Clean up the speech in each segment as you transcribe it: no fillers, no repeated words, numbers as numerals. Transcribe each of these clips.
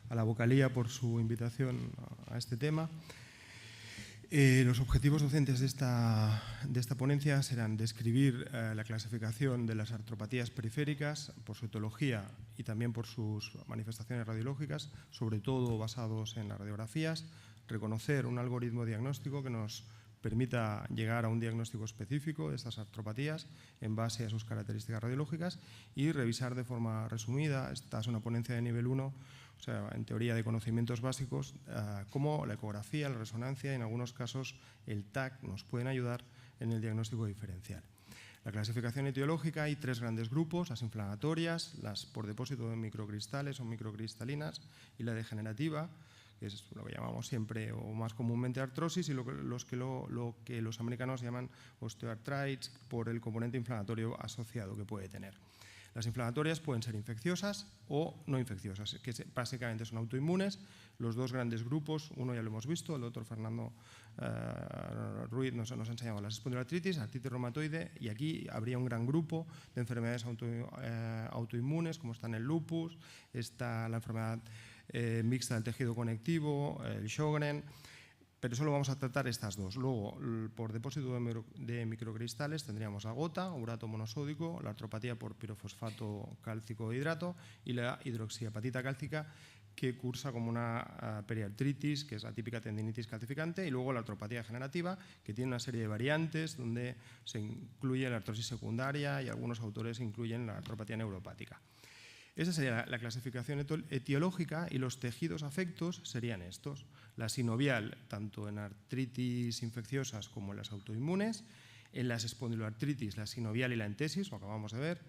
a la vocalía por su invitación a este tema. Los objetivos docentes de esta ponencia serán describir la clasificación de las artropatías periféricas por su etiología y también por sus manifestaciones radiológicas, sobre todo basados en las radiografías, reconocer un algoritmo diagnóstico que nos permita llegar a un diagnóstico específico de estas artropatías en base a sus características radiológicas y revisar de forma resumida, esta es una ponencia de nivel 1, o sea, en teoría de conocimientos básicos, cómo la ecografía, la resonancia y en algunos casos el TAC nos pueden ayudar en el diagnóstico diferencial. La clasificación etiológica, hay 3 grandes grupos, las inflamatorias, las por depósito de microcristales o microcristalinas y la degenerativa, que es lo que llamamos siempre o más comúnmente artrosis, y lo que los americanos llaman osteoartritis por el componente inflamatorio asociado que puede tener. Las inflamatorias pueden ser infecciosas o no infecciosas, que básicamente son autoinmunes. Los 2 grandes grupos, uno ya lo hemos visto, el doctor Fernando Ruiz nos ha enseñado las espondiloartritis, artritis reumatoide, y aquí habría un gran grupo de enfermedades autoinmunes, como están el lupus, está la enfermedad mixta del tejido conectivo, el Sjögren, pero solo vamos a tratar estas 2. Luego, por depósito de microcristales tendríamos la gota, urato monosódico, la artropatía por pirofosfato cálcico de hidrato y la hidroxiapatita cálcica, que cursa como una periartritis, que es la típica tendinitis calcificante, y luego la artropatía degenerativa, que tiene una serie de variantes donde se incluye la artrosis secundaria y algunos autores incluyen la artropatía neuropática. Esa sería la clasificación etiológica, y los tejidos afectos serían estos. La sinovial, tanto en artritis infecciosas como en las autoinmunes, en las espondiloartritis, la sinovial y la entesis, lo acabamos de ver,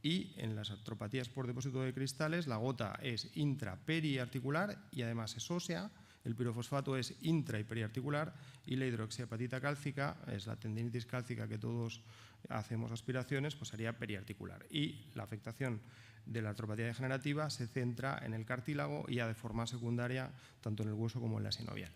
y en las artropatías por depósito de cristales, la gota es intraperiarticular y además es ósea, el pirofosfato es intra y periarticular, y la hidroxiapatita cálcica es la tendinitis cálcica que todos hacemos aspiraciones, pues sería periarticular. Y la afectación de la artropatía degenerativa se centra en el cartílago y ya de forma secundaria tanto en el hueso como en la sinovial.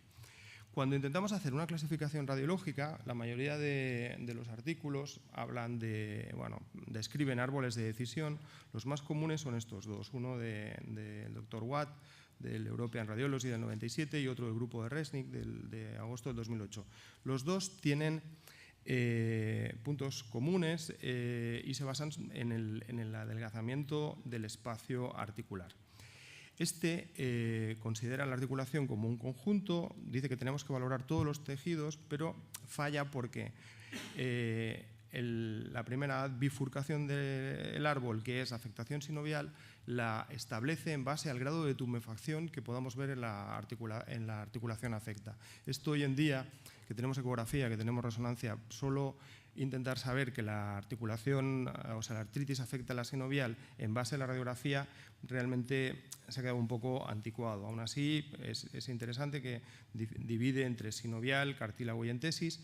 Cuando intentamos hacer una clasificación radiológica, la mayoría de los artículos hablan describen árboles de decisión. Los más comunes son estos 2, uno del Dr. Watt, del European Radiology del 97, y otro del grupo de Resnick de agosto del 2008. Los 2 tienen puntos comunes y se basan en el adelgazamiento del espacio articular. Considera la articulación como un conjunto, dice que tenemos que valorar todos los tejidos, pero falla porque la primera bifurcación del árbol, que es afectación sinovial, la establece en base al grado de tumefacción que podamos ver en la articulación afecta. Esto hoy en día, que tenemos ecografía, que tenemos resonancia, solo intentar saber que la articulación, o sea, la artritis afecta a la sinovial en base a la radiografía, realmente se ha quedado un poco anticuado. Aún así, es interesante que divide entre sinovial, cartílago y entesis.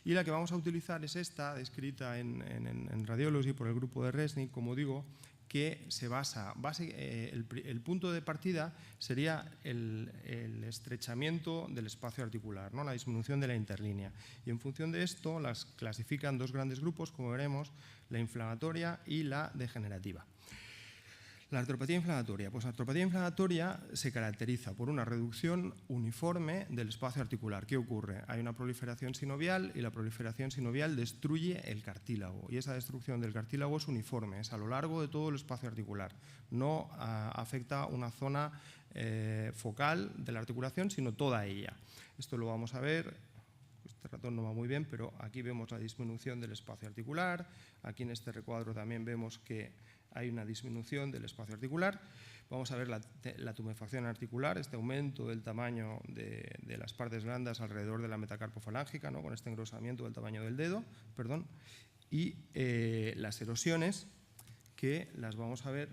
Y la que vamos a utilizar es esta, descrita en Radiology por el grupo de Resnick, como digo, que se basa, el punto de partida sería el estrechamiento del espacio articular, ¿no? La disminución de la interlínea. Y en función de esto las clasifican 2 grandes grupos, como veremos, la inflamatoria y la degenerativa. La artropatía inflamatoria. Pues la artropatía inflamatoria se caracteriza por una reducción uniforme del espacio articular. ¿Qué ocurre? Hay una proliferación sinovial y la proliferación sinovial destruye el cartílago. Y esa destrucción del cartílago es uniforme, es a lo largo de todo el espacio articular. No afecta una zona focal de la articulación, sino toda ella. Esto lo vamos a ver. Este ratón no va muy bien, pero aquí vemos la disminución del espacio articular. Aquí en este recuadro también vemos que hay una disminución del espacio articular. Vamos a ver la tumefacción articular, este aumento del tamaño de las partes blandas alrededor de la metacarpofalángica, ¿no? Con este engrosamiento del tamaño del dedo, y las erosiones, que las vamos a ver,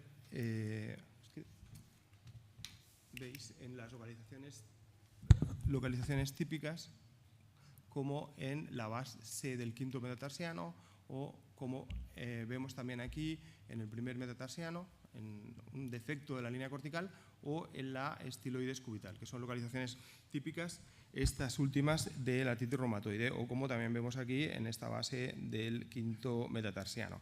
veis en las localizaciones típicas, como en la base del quinto metatarsiano, o como vemos también aquí en el primer metatarsiano, en un defecto de la línea cortical, o en la estiloides cubital, que son localizaciones típicas, estas últimas de la artritis reumatoide, o como también vemos aquí en esta base del quinto metatarsiano.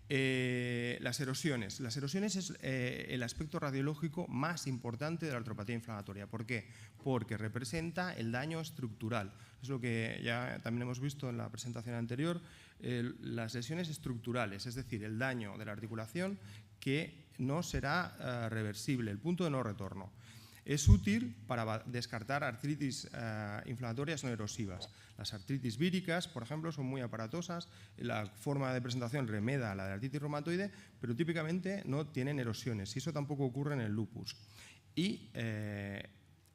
Las erosiones. Las erosiones es el aspecto radiológico más importante de la artropatía inflamatoria. ¿Por qué? Porque representa el daño estructural. Es lo que ya también hemos visto en la presentación anterior, las lesiones estructurales, es decir, el daño de la articulación que no será reversible, el punto de no retorno. Es útil para descartar artritis inflamatorias no erosivas. Las artritis víricas, por ejemplo, son muy aparatosas. La forma de presentación remeda a la de la artritis reumatoide, pero típicamente no tienen erosiones. Y eso tampoco ocurre en el lupus. Y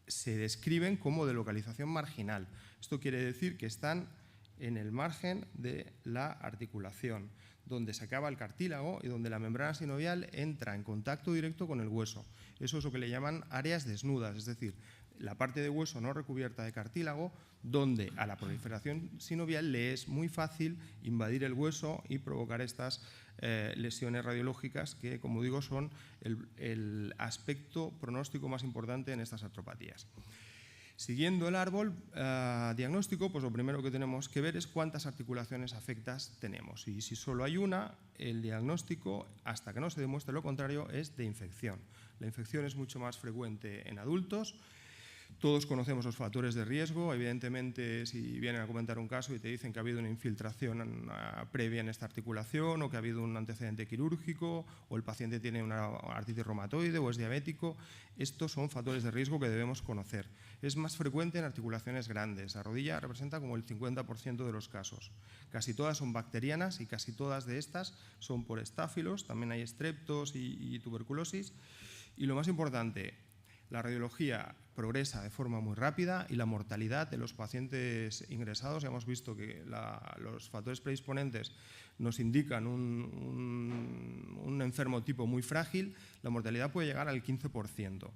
se describen como de localización marginal. Esto quiere decir que están en el margen de la articulación, donde se acaba el cartílago y donde la membrana sinovial entra en contacto directo con el hueso. Eso es lo que le llaman áreas desnudas, es decir, la parte de hueso no recubierta de cartílago, donde a la proliferación sinovial le es muy fácil invadir el hueso y provocar estas lesiones radiológicas que, como digo, son el aspecto pronóstico más importante en estas artropatías. Siguiendo el árbol diagnóstico, pues lo primero que tenemos que ver es cuántas articulaciones afectas tenemos. Y si solo hay una, el diagnóstico, hasta que no se demuestre lo contrario, es de infección. La infección es mucho más frecuente en adultos. Todos conocemos los factores de riesgo. Evidentemente, si vienen a comentar un caso y te dicen que ha habido una infiltración previa en esta articulación o que ha habido un antecedente quirúrgico o el paciente tiene una artritis reumatoide o es diabético, estos son factores de riesgo que debemos conocer. Es más frecuente en articulaciones grandes. La rodilla representa como el 50% de los casos. Casi todas son bacterianas y casi todas de estas son por estáfilos. También hay estreptos y tuberculosis. Y lo más importante, la radiología progresa de forma muy rápida y la mortalidad de los pacientes ingresados, ya hemos visto que los factores predisponentes nos indican un enfermo tipo muy frágil, la mortalidad puede llegar al 15%.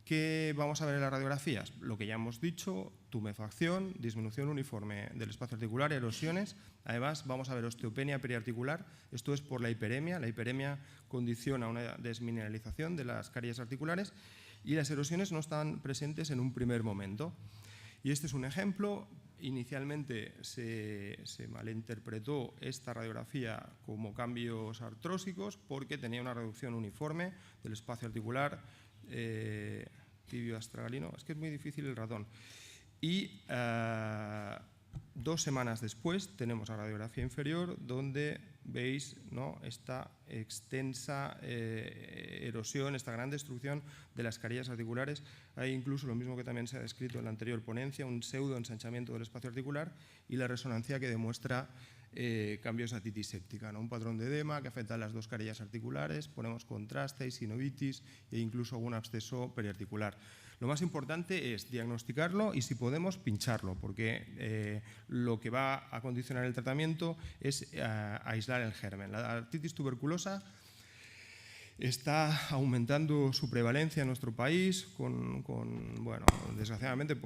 ¿Qué vamos a ver en las radiografías? Lo que ya hemos dicho, tumefacción, disminución uniforme del espacio articular, erosiones. Además, vamos a ver osteopenia periarticular. Esto es por la hiperemia. La hiperemia condiciona una desmineralización de las caries articulares y las erosiones no están presentes en un primer momento. Y este es un ejemplo. Inicialmente se malinterpretó esta radiografía como cambios artrósicos porque tenía una reducción uniforme del espacio articular tibio astragalino. Es que es muy difícil el ratón. Y 2 semanas después tenemos la radiografía inferior donde veis, ¿no?, esta extensa erosión, esta gran destrucción de las carillas articulares. Hay incluso lo mismo que también se ha descrito en la anterior ponencia, un pseudo ensanchamiento del espacio articular y la resonancia que demuestra cambios de atitis séptica, ¿no?, un patrón de edema que afecta a las 2 carillas articulares, ponemos contraste, hay sinovitis e incluso algún absceso periarticular. Lo más importante es diagnosticarlo y, si podemos, pincharlo, porque lo que va a condicionar el tratamiento es aislar el germen. La artritis tuberculosa está aumentando su prevalencia en nuestro país, bueno, desgraciadamente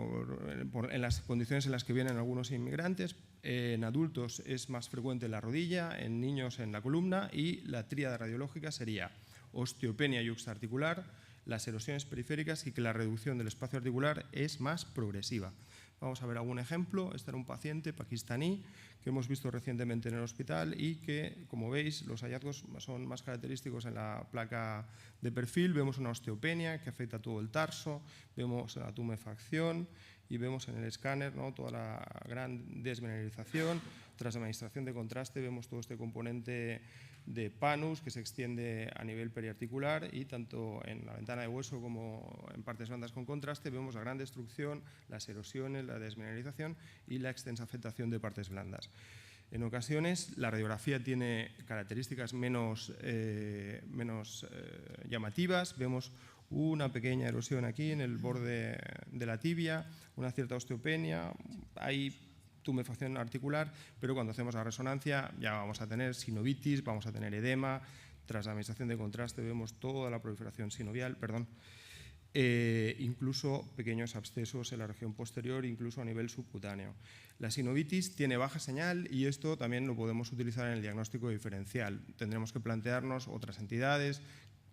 en las condiciones en las que vienen algunos inmigrantes. En adultos es más frecuente en la rodilla, en niños en la columna, y la tríada radiológica sería osteopenia yuxtaarticular, las erosiones periféricas y que la reducción del espacio articular es más progresiva. Vamos a ver algún ejemplo. Este era un paciente pakistaní que hemos visto recientemente en el hospital y que, como veis, los hallazgos son más característicos en la placa de perfil. Vemos una osteopenia que afecta todo el tarso, vemos la tumefacción y vemos en el escáner, ¿no?, toda la gran desmineralización. Tras la administración de contraste vemos todo este componente de panus que se extiende a nivel periarticular, y tanto en la ventana de hueso como en partes blandas con contraste vemos la gran destrucción, las erosiones, la desmineralización y la extensa afectación de partes blandas. En ocasiones la radiografía tiene características menos llamativas. Vemos una pequeña erosión aquí en el borde de la tibia, una cierta osteopenia, hay tumefacción articular, pero cuando hacemos la resonancia ya vamos a tener sinovitis, vamos a tener edema. Tras la administración de contraste vemos toda la proliferación sinovial, incluso pequeños abscesos en la región posterior, incluso a nivel subcutáneo. La sinovitis tiene baja señal y esto también lo podemos utilizar en el diagnóstico diferencial. Tendremos que plantearnos otras entidades,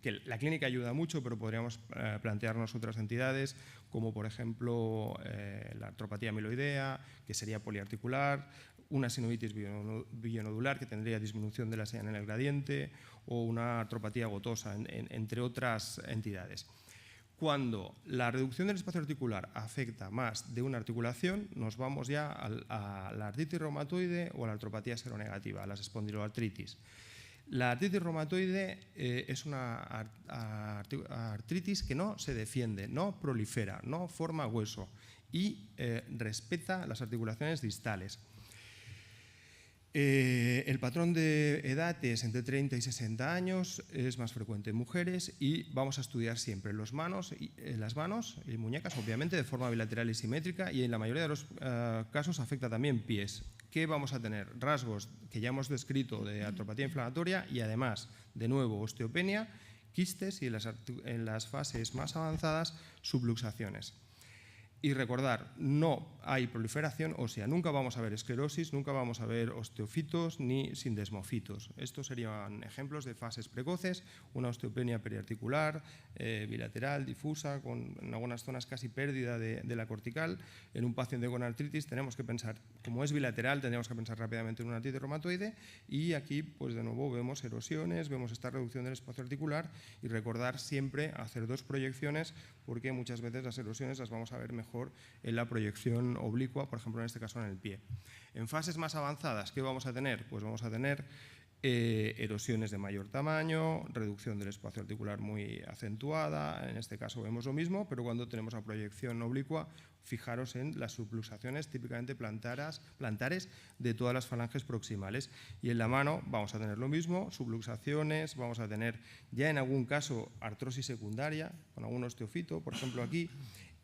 que la clínica ayuda mucho, pero podríamos plantearnos otras entidades, como por ejemplo la artropatía amiloidea, que sería poliarticular, una sinovitis billonodular que tendría disminución de la señal en el gradiente o una artropatía gotosa, entre otras entidades. Cuando la reducción del espacio articular afecta más de una articulación, nos vamos ya a la artritis reumatoide o a la artropatía seronegativa, a las espondiloartritis. La artritis reumatoide es una artritis que no se defiende, no prolifera, no forma hueso y respeta las articulaciones distales. El patrón de edad es entre 30 y 60 años, es más frecuente en mujeres y vamos a estudiar siempre las manos y muñecas, obviamente de forma bilateral y simétrica, y en la mayoría de los casos afecta también pies. ¿Qué vamos a tener? Rasgos que ya hemos descrito de artropatía inflamatoria y además, de nuevo, osteopenia, quistes y en las fases más avanzadas, subluxaciones. Y recordar, no hay proliferación ósea, nunca vamos a ver esclerosis, nunca vamos a ver osteofitos ni sindesmofitos. Estos serían ejemplos de fases precoces, una osteopenia periarticular, bilateral, difusa, con en algunas zonas casi pérdida de la cortical. En un paciente con artritis tenemos que pensar, como es bilateral, tenemos que pensar rápidamente en una artritis reumatoide, y aquí pues de nuevo vemos erosiones, vemos esta reducción del espacio articular, y recordar siempre hacer dos proyecciones, porque muchas veces las erosiones las vamos a ver mejor en la proyección oblicua, por ejemplo en este caso en el pie. En fases más avanzadas, ¿qué vamos a tener? Pues vamos a tener erosiones de mayor tamaño, reducción del espacio articular muy acentuada, en este caso vemos lo mismo, pero cuando tenemos la proyección oblicua, fijaros en las subluxaciones típicamente plantares de todas las falanges proximales. Y en la mano vamos a tener lo mismo, subluxaciones, vamos a tener ya en algún caso artrosis secundaria, con algún osteofito, por ejemplo aquí,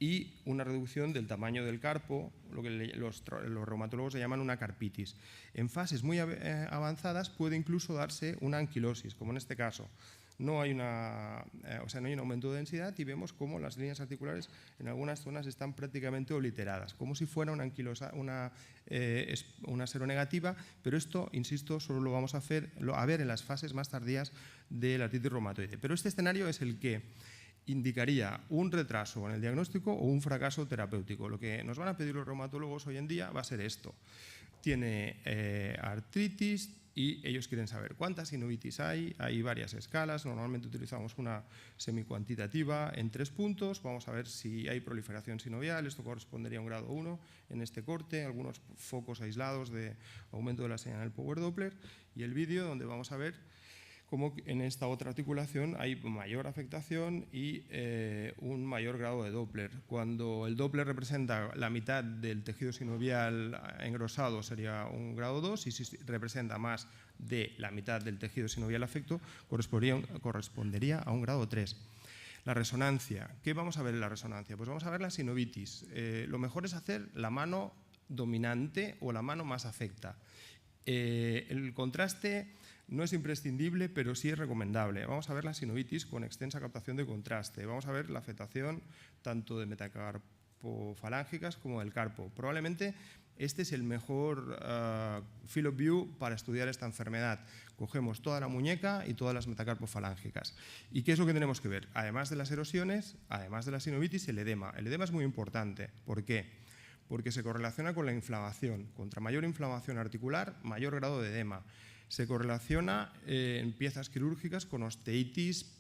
y una reducción del tamaño del carpo, lo que los reumatólogos le llaman una carpitis. En fases muy avanzadas puede incluso darse una anquilosis, como en este caso. No hay, no hay un aumento de densidad y vemos cómo las líneas articulares en algunas zonas están prácticamente obliteradas, como si fuera una seronegativa, pero esto, insisto, solo lo vamos a ver en las fases más tardías de la artritis reumatoide. Pero este escenario es el que indicaría un retraso en el diagnóstico o un fracaso terapéutico. Lo que nos van a pedir los reumatólogos hoy en día va a ser esto. Tiene artritis y ellos quieren saber cuántas sinovitis hay varias escalas, normalmente utilizamos una semicuantitativa en 3 puntos, vamos a ver si hay proliferación sinovial, esto correspondería a un grado 1 en este corte, algunos focos aislados de aumento de la señal del Power Doppler, y el vídeo donde vamos a ver cómo en esta otra articulación hay mayor afectación y un mayor grado de Doppler. Cuando el Doppler representa la mitad del tejido sinovial engrosado sería un grado 2, y si representa más de la mitad del tejido sinovial afecto correspondería a un grado 3. La resonancia. ¿Qué vamos a ver en la resonancia? Pues vamos a ver la sinovitis. Lo mejor es hacer la mano dominante o la mano más afecta. El contraste no es imprescindible, pero sí es recomendable. Vamos a ver la sinovitis con extensa captación de contraste. Vamos a ver la afectación tanto de metacarpofalángicas como del carpo. Probablemente este es el mejor field of view para estudiar esta enfermedad. Cogemos toda la muñeca y todas las metacarpofalángicas. ¿Y qué es lo que tenemos que ver? Además de las erosiones, además de la sinovitis, el edema. El edema es muy importante. ¿Por qué? Porque se correlaciona con la inflamación. Contra mayor inflamación articular, mayor grado de edema. Se correlaciona en piezas quirúrgicas con osteitis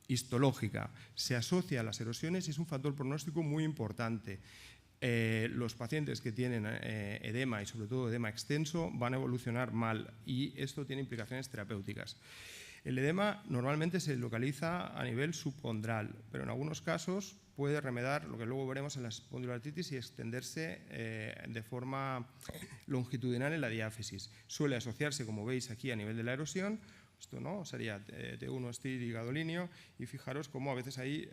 histológica. Se asocia a las erosiones y es un factor pronóstico muy importante. Los pacientes que tienen edema y sobre todo edema extenso van a evolucionar mal y esto tiene implicaciones terapéuticas. El edema normalmente se localiza a nivel subcondral, pero en algunos casos puede remedar, lo que luego veremos en la espondiloartritis, y extenderse de forma longitudinal en la diáfisis. Suele asociarse, como veis aquí, a nivel de la erosión. Esto no sería T1 estirogadolinio, y fijaros cómo a veces hay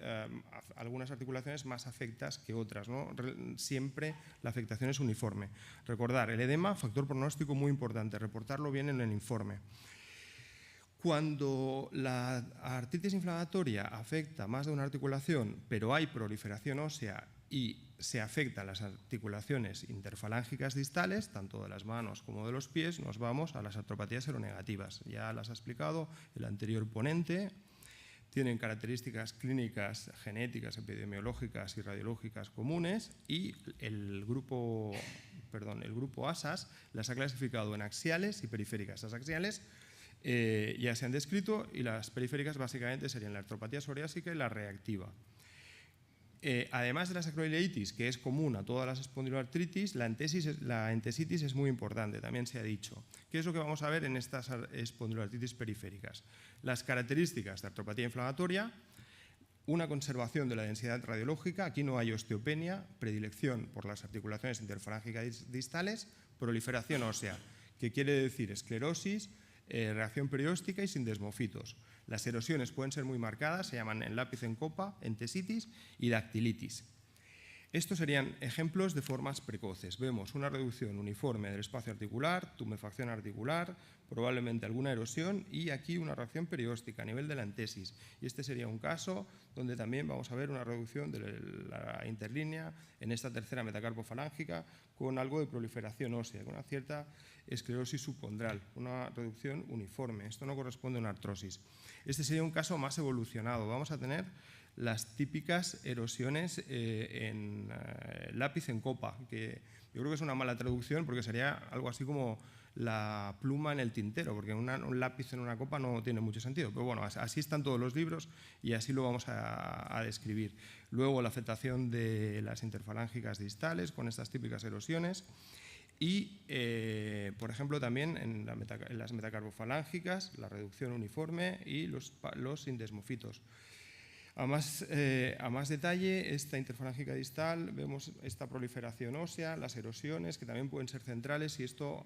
algunas articulaciones más afectas que otras, ¿no? Siempre la afectación es uniforme. Recordar, el edema, factor pronóstico muy importante, reportarlo bien en el informe. Cuando la artritis inflamatoria afecta más de una articulación, pero hay proliferación ósea y se afectan las articulaciones interfalángicas distales, tanto de las manos como de los pies, nos vamos a las artropatías seronegativas. Ya las ha explicado el anterior ponente. Tienen características clínicas, genéticas, epidemiológicas y radiológicas comunes, y el grupo el grupo ASAS las ha clasificado en axiales y periféricas. Las axiales ya se han descrito y las periféricas básicamente serían la artropatía psoriásica y la reactiva. Además de la sacroileitis, que es común a todas las espondiloartritis, la entesitis es muy importante, también se ha dicho. ¿Qué es lo que vamos a ver en estas espondiloartritis periféricas? Las características de artropatía inflamatoria, una conservación de la densidad radiológica, aquí no hay osteopenia, predilección por las articulaciones interfalángicas distales, proliferación ósea, que quiere decir esclerosis, reacción perióstica y sin desmofitos. Las erosiones pueden ser muy marcadas, se llaman en lápiz en copa, entesitis y dactilitis. Estos serían ejemplos de formas precoces. Vemos una reducción uniforme del espacio articular, tumefacción articular, probablemente alguna erosión y aquí una reacción perióstica a nivel de la entesis. Y este sería un caso donde también vamos a ver una reducción de la interlínea en esta tercera metacarpofalángica con algo de proliferación ósea, con una cierta esclerosis subcondral, una reducción uniforme. Esto no corresponde a una artrosis. Este sería un caso más evolucionado. Vamos a tener las típicas erosiones en lápiz en copa, que yo creo que es una mala traducción porque sería algo así como la pluma en el tintero, porque un lápiz en una copa no tiene mucho sentido. Pero bueno, así están todos los libros y así lo vamos a describir. Luego la afectación de las interfalángicas distales con estas típicas erosiones. Y, por ejemplo, también en las metacarpofalángicas, la reducción uniforme y los indesmofitos. A más detalle, esta interfalángica distal, vemos esta proliferación ósea, las erosiones, que también pueden ser centrales, y esto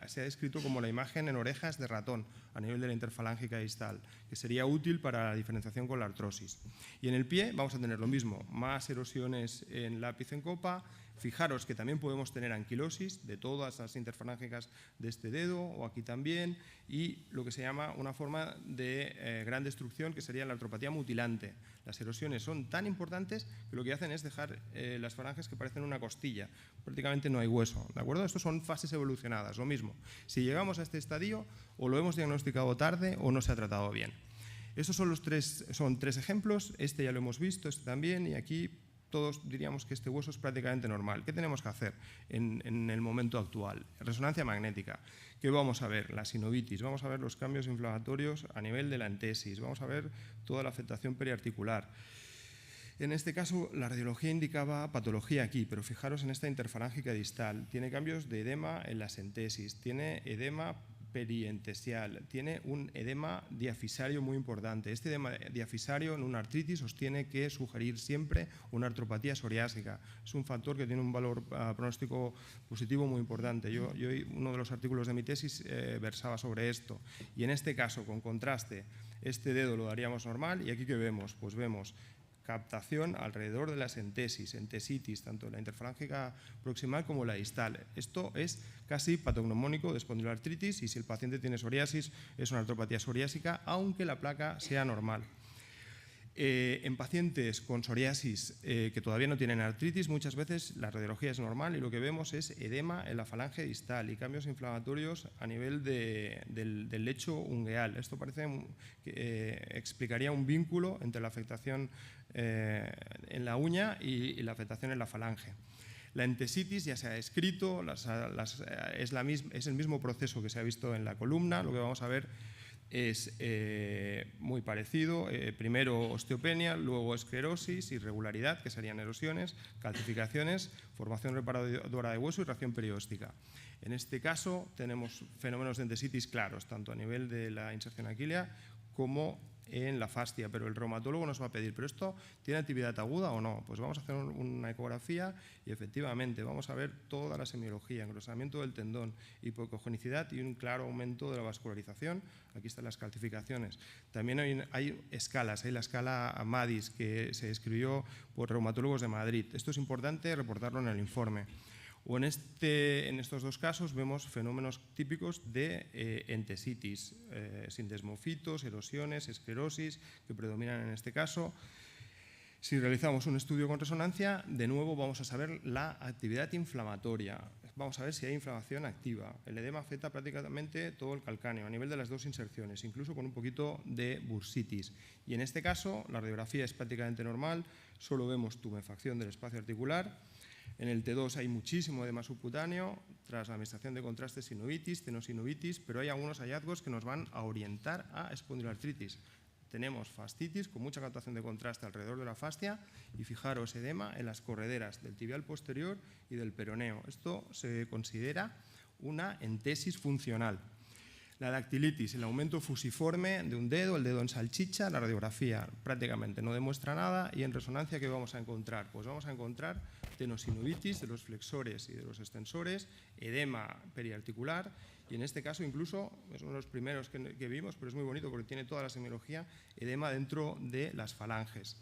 se ha descrito como la imagen en orejas de ratón a nivel de la interfalángica distal, que sería útil para la diferenciación con la artrosis. Y en el pie vamos a tener lo mismo, más erosiones en lápiz en copa. Fijaros que también podemos tener anquilosis de todas las interfalángicas de este dedo, o aquí también, y lo que se llama una forma de gran destrucción, que sería la artropatía mutilante. Las erosiones son tan importantes que lo que hacen es dejar las falanges que parecen una costilla. Prácticamente no hay hueso, ¿de acuerdo? Estos son fases evolucionadas, lo mismo. Si llegamos a este estadio, o lo hemos diagnosticado tarde o no se ha tratado bien. Estos son tres ejemplos. Este ya lo hemos visto, este también, y aquí todos diríamos que este hueso es prácticamente normal. ¿Qué tenemos que hacer en el momento actual? Resonancia magnética. ¿Qué vamos a ver? La sinovitis, vamos a ver los cambios inflamatorios a nivel de la entesis, vamos a ver toda la afectación periarticular. En este caso, la radiología indicaba patología aquí, pero fijaros en esta interfalángica distal. Tiene cambios de edema en las entesis, tiene edema perientesial, tiene un edema diafisario muy importante. Este edema diafisario en una artritis os tiene que sugerir siempre una artropatía psoriásica. Es un factor que tiene un valor pronóstico positivo muy importante. Yo uno de los artículos de mi tesis versaba sobre esto. Y en este caso, con contraste, este dedo lo daríamos normal y aquí ¿qué vemos? Pues vemos captación alrededor de las entesis, entesitis, tanto la interfalángica proximal como la distal. Esto es casi patognomónico de espondiloartritis y si el paciente tiene psoriasis es una artropatía psoriásica, aunque la placa sea normal. En pacientes con psoriasis que todavía no tienen artritis, muchas veces la radiología es normal y lo que vemos es edema en la falange distal y cambios inflamatorios a nivel del lecho ungueal. Esto parece que explicaría un vínculo entre la afectación en la uña y la afectación en la falange. La entesitis ya se ha descrito, es el mismo proceso que se ha visto en la columna. Lo que vamos a ver es muy parecido, primero osteopenia, luego esclerosis, irregularidad, que serían erosiones, calcificaciones, formación reparadora de hueso y reacción perióstica. En este caso tenemos fenómenos de entesitis claros, tanto a nivel de la inserción aquilea como en la fascia, pero el reumatólogo nos va a pedir, ¿pero esto tiene actividad aguda o no? Pues vamos a hacer una ecografía y efectivamente vamos a ver toda la semiología, engrosamiento del tendón, hipocogenicidad y un claro aumento de la vascularización. Aquí están las calcificaciones. También hay escalas, hay la escala MADIS que se escribió por reumatólogos de Madrid. Esto es importante reportarlo en el informe. O en estos dos casos vemos fenómenos típicos de entesitis, sindesmofitos, erosiones, esclerosis, que predominan en este caso. Si realizamos un estudio con resonancia, de nuevo vamos a saber la actividad inflamatoria. Vamos a ver si hay inflamación activa. El edema afecta prácticamente todo el calcáneo a nivel de las dos inserciones, incluso con un poquito de bursitis. Y en este caso, la radiografía es prácticamente normal, solo vemos tumefacción del espacio articular. En el T2 hay muchísimo edema subcutáneo tras la administración de contrastes sinovitis, tenosinovitis, pero hay algunos hallazgos que nos van a orientar a espondiloartritis. Tenemos fascitis con mucha captación de contraste alrededor de la fascia y fijaros edema en las correderas del tibial posterior y del peroneo. Esto se considera una entesis funcional. La dactilitis, el aumento fusiforme de un dedo, el dedo en salchicha, la radiografía prácticamente no demuestra nada. Y en resonancia, ¿qué vamos a encontrar? Pues vamos a encontrar tenosinovitis de los flexores y de los extensores, edema periarticular, y en este caso incluso, es uno de los primeros que vimos, pero es muy bonito porque tiene toda la semiología, edema dentro de las falanges.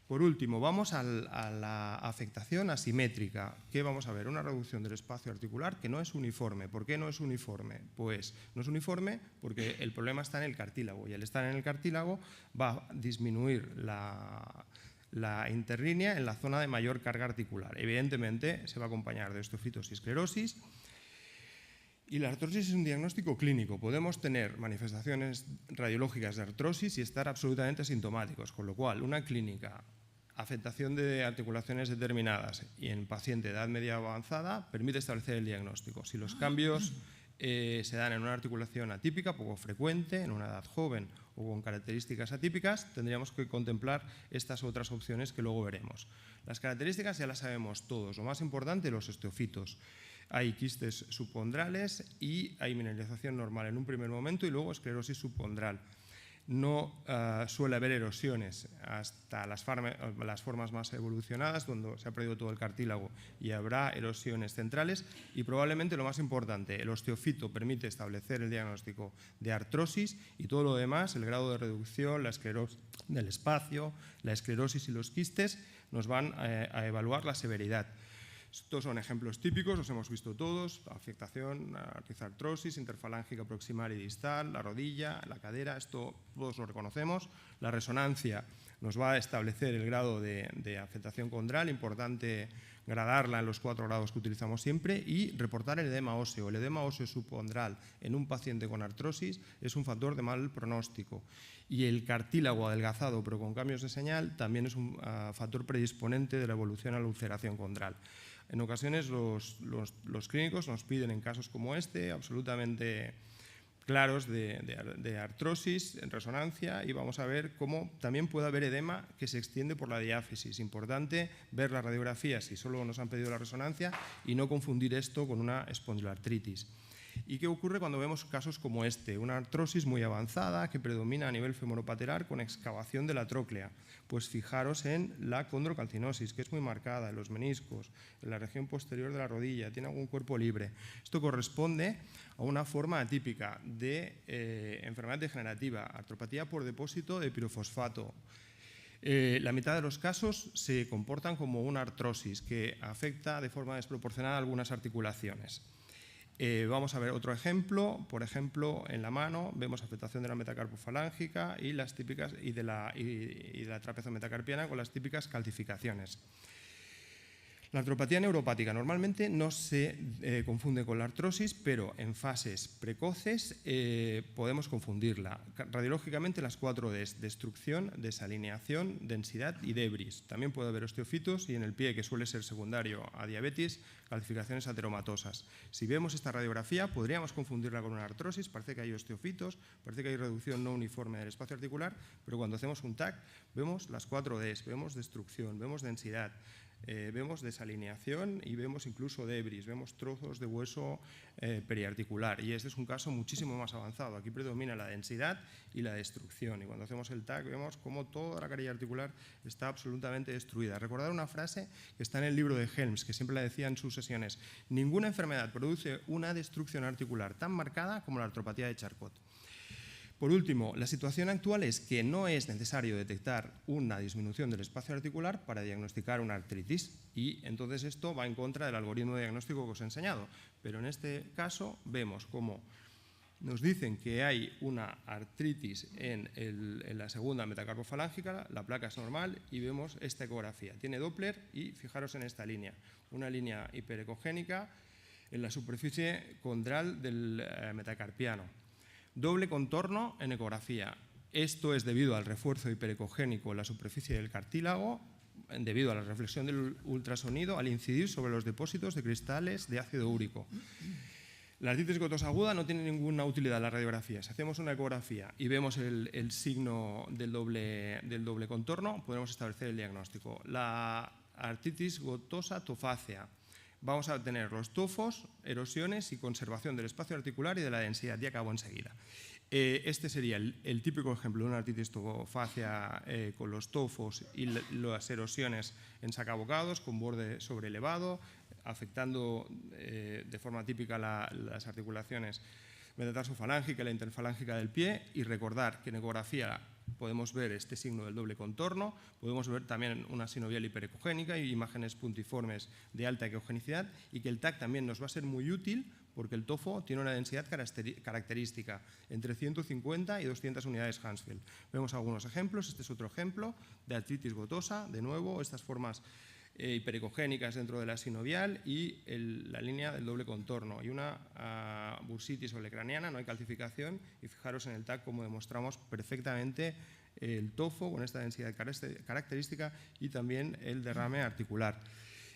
Por último, vamos a la afectación asimétrica. ¿Qué vamos a ver? Una reducción del espacio articular que no es uniforme. ¿Por qué no es uniforme? Pues no es uniforme porque el problema está en el cartílago, y al estar en el cartílago va a disminuir la interlínea en la zona de mayor carga articular. Evidentemente se va a acompañar de osteofitos y esclerosis. Y la artrosis es un diagnóstico clínico. Podemos tener manifestaciones radiológicas de artrosis y estar absolutamente asintomáticos, con lo cual una clínica, afectación de articulaciones determinadas y en paciente de edad media avanzada permite establecer el diagnóstico. Si los cambios se dan en una articulación atípica, poco frecuente, en una edad joven o con características atípicas, tendríamos que contemplar estas otras opciones que luego veremos. Las características ya las sabemos todos. Lo más importante, los osteofitos. Hay quistes subpondrales y hay mineralización normal en un primer momento y luego esclerosis subpondral. No suele haber erosiones hasta las formas más evolucionadas, donde se ha perdido todo el cartílago, y habrá erosiones centrales. Y probablemente lo más importante, el osteofito permite establecer el diagnóstico de artrosis, y todo lo demás, el grado de reducción, la esclerosis del espacio, la esclerosis y los quistes, nos van a evaluar la severidad. Estos son ejemplos típicos, los hemos visto todos: afectación, artrosis interfalángica proximal y distal, la rodilla, la cadera, esto todos lo reconocemos. La resonancia nos va a establecer el grado de afectación condral, importante gradarla en los 4 grados que utilizamos siempre, y reportar el edema óseo. El edema óseo subpondral en un paciente con artrosis es un factor de mal pronóstico. Y el cartílago adelgazado pero con cambios de señal también es un factor predisponente de la evolución a la ulceración condral. En ocasiones los clínicos nos piden, en casos como este, absolutamente claros de artrosis en resonancia, y vamos a ver cómo también puede haber edema que se extiende por la diáfisis. Importante ver la radiografía si solo nos han pedido la resonancia y no confundir esto con una espondiloartritis. ¿Y qué ocurre cuando vemos casos como este? Una artrosis muy avanzada que predomina a nivel femoropatelar con excavación de la tróclea. Pues fijaros en la condrocalcinosis, que es muy marcada en los meniscos, en la región posterior de la rodilla, tiene algún cuerpo libre. Esto corresponde a una forma atípica de enfermedad degenerativa, artropatía por depósito de pirofosfato. La mitad de los casos se comportan como una artrosis que afecta de forma desproporcionada a algunas articulaciones. Vamos a ver otro ejemplo. Por ejemplo, en la mano vemos afectación de la metacarpofalángica y las típicas y de la trapezo-metacarpiana con las típicas calcificaciones. La artropatía neuropática normalmente no se confunde con la artrosis, pero en fases precoces podemos confundirla. Radiológicamente las 4 Ds: destrucción, desalineación, densidad y debris. También puede haber osteofitos, y en el pie, que suele ser secundario a diabetes, calcificaciones ateromatosas. Si vemos esta radiografía podríamos confundirla con una artrosis. Parece que hay osteofitos, parece que hay reducción no uniforme del espacio articular, pero cuando hacemos un TAC vemos las 4 Ds, vemos destrucción, vemos densidad, vemos desalineación y vemos incluso debris, vemos trozos de hueso periarticular, y este es un caso muchísimo más avanzado. Aquí predomina la densidad y la destrucción, y cuando hacemos el TAC vemos cómo toda la carilla articular está absolutamente destruida. Recordar una frase que está en el libro de Helms, que siempre la decía en sus sesiones: ninguna enfermedad produce una destrucción articular tan marcada como la artropatía de Charcot. Por último, la situación actual es que no es necesario detectar una disminución del espacio articular para diagnosticar una artritis, y entonces esto va en contra del algoritmo de diagnóstico que os he enseñado. Pero en este caso vemos cómo nos dicen que hay una artritis en la segunda metacarpofalángica, la placa es normal y vemos esta ecografía. Tiene Doppler y fijaros en esta línea, una línea hiperecogénica en la superficie condral del metacarpiano. Doble contorno en ecografía. Esto es debido al refuerzo hiperecogénico en la superficie del cartílago, debido a la reflexión del ultrasonido al incidir sobre los depósitos de cristales de ácido úrico. La artritis gotosa aguda no tiene ninguna utilidad en la radiografía. Si hacemos una ecografía y vemos el signo del doble contorno, podemos establecer el diagnóstico. La artritis gotosa tofácea. Vamos a tener los tofos, erosiones y conservación del espacio articular y de la densidad. Ya acabo enseguida. Este sería el típico ejemplo de una artritis tofácea con los tofos y las erosiones en sacabocados, con borde sobreelevado, afectando de forma típica las articulaciones metatarsofalángicas y la interfalángica del pie. Y recordar que en ecografía podemos ver este signo del doble contorno, podemos ver también una sinovial hiperecogénica y imágenes puntiformes de alta ecogenicidad, y que el TAC también nos va a ser muy útil porque el tofo tiene una densidad característica entre 150 y 200 unidades Hansfield. Vemos algunos ejemplos. Este es otro ejemplo de artritis gotosa, de nuevo, estas formas hiperecogénicas dentro de la sinovial y la línea del doble contorno, y una bursitis olecraniana, no hay calcificación, y fijaros en el TAC como demostramos perfectamente el tofo con esta densidad característica y también el derrame articular.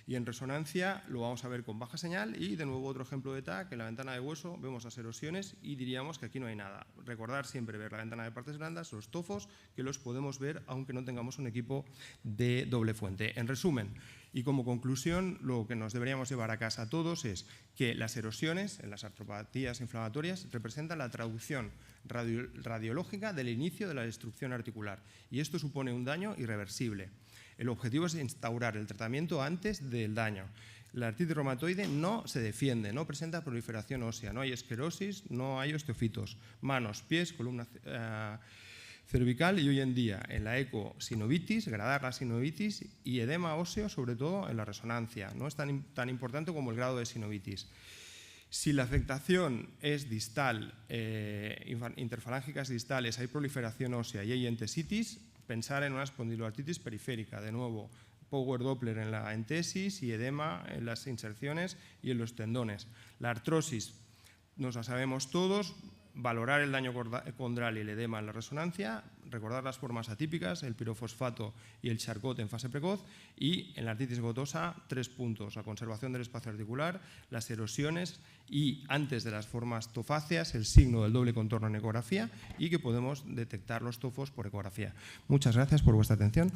Y en resonancia lo vamos a ver con baja señal, y de nuevo otro ejemplo de TAC. En la ventana de hueso vemos las erosiones y diríamos que aquí no hay nada. Recordar siempre ver la ventana de partes blandas, los tofos, que los podemos ver aunque no tengamos un equipo de doble fuente. En resumen, y como conclusión, lo que nos deberíamos llevar a casa todos es que las erosiones en las artropatías inflamatorias representan la traducción radiológica del inicio de la destrucción articular, y esto supone un daño irreversible. El objetivo es instaurar el tratamiento antes del daño. La artritis reumatoide no se defiende, no presenta proliferación ósea, no hay esclerosis, no hay osteofitos. Manos, pies, columna cervical y hoy en día en la eco sinovitis, gradar la sinovitis y edema óseo, sobre todo en la resonancia. No es tan importante como el grado de sinovitis. Si la afectación es distal, interfalángicas distales, hay proliferación ósea y hay entesitis, pensar en una espondiloartritis periférica, de nuevo, Power Doppler en la entesis y edema en las inserciones y en los tendones. La artrosis, nos la sabemos todos, valorar el daño condral y el edema en la resonancia, recordar las formas atípicas, el pirofosfato y el Charcot en fase precoz, y en la artritis gotosa, 3 puntos: la conservación del espacio articular, las erosiones y, antes de las formas tofáceas, el signo del doble contorno en ecografía, y que podemos detectar los tofos por ecografía. Muchas gracias por vuestra atención.